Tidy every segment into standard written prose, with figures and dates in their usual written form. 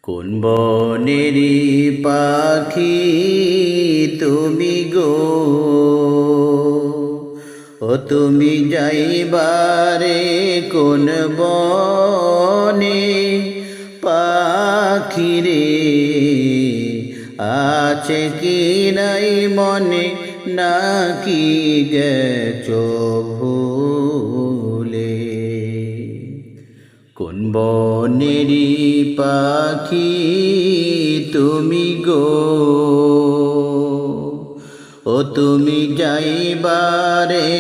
কোন বনেরি পাখি তুমি গো, ও তুমি যাইবারে কোন বনে পাখি রে, আছে কি নাই মনে নাকি গেছো ভুলে। কোন বনেরি পাখি তুমি গো, ও তুমি যাইবারে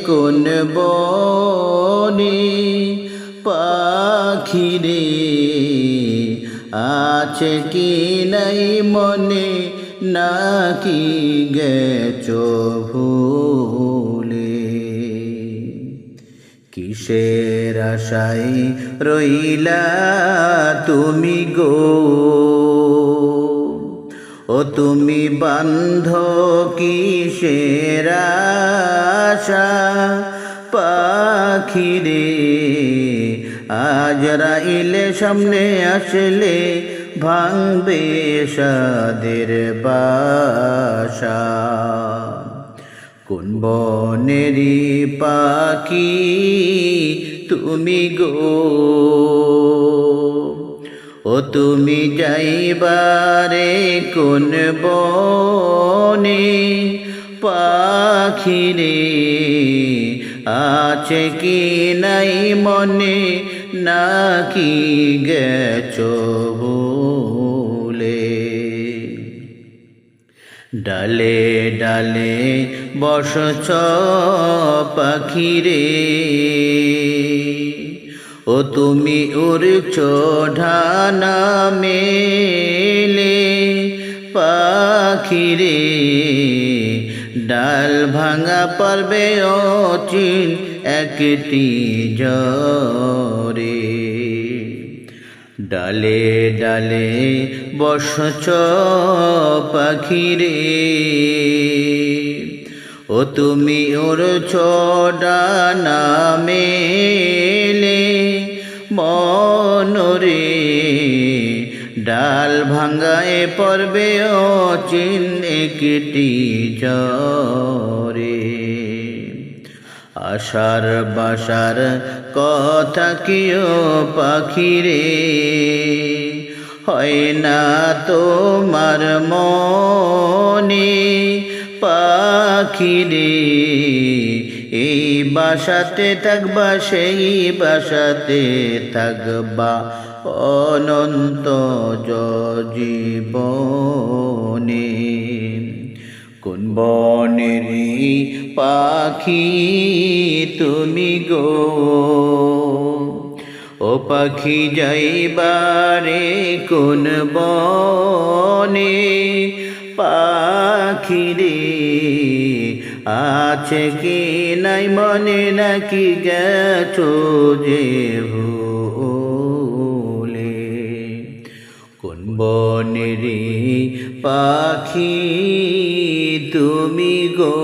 কোন বনে পাখি রে, আছে কি নাই মনে নাকি গেছো ভুলে। কিসের আশায় রইলা তুমি গো, ও তুমি বান্ধ কিসের আশা পাখি রে, আজরাইলে সামনে আসলে ভাঙবে সাদের বাসা। কোন বনেরি পাখি তুমি গো, ও তুমি যাইবারে কোন বনে পাখি রে, আছে কি নাই মনে নাকি গেছো ভুলে। ডালে ডালে বসছ পাখি রে, ও তুমি উড়ছ ডানা মেলে পাখি রে, ডাল ভাঙা পারবে অচিন একটি ঝড়ে। ডালে ডালে বসছ পাখি রে, ও তুমি উড়ছ ডানা মেলে মনরে, ডাল ভাঙায় পড়বে অচিন একটি ঝড়ে। আশার বাসার কথা কিও পাখি রে, হয় না তোমার মনে পাখি রে, এই বাসাতে থাকবা সেই বাসাতে থাকবা অনন্ত জীবনে। কোন বনেরি পাখি তুমি গো, ও পাখি যাইবারে কোন বনে পাখি রে, আছে কি নাই মনে নাকি গেছো যে ভুলে। কোন বনেরি পাখি তুমি গো,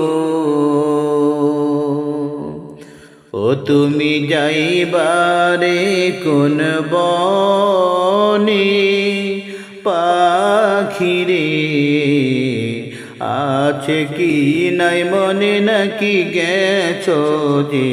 ও তুমি যাইবারে কোন বনে পাখি রে, আছে কি নাই মনে নাকি গেছো যে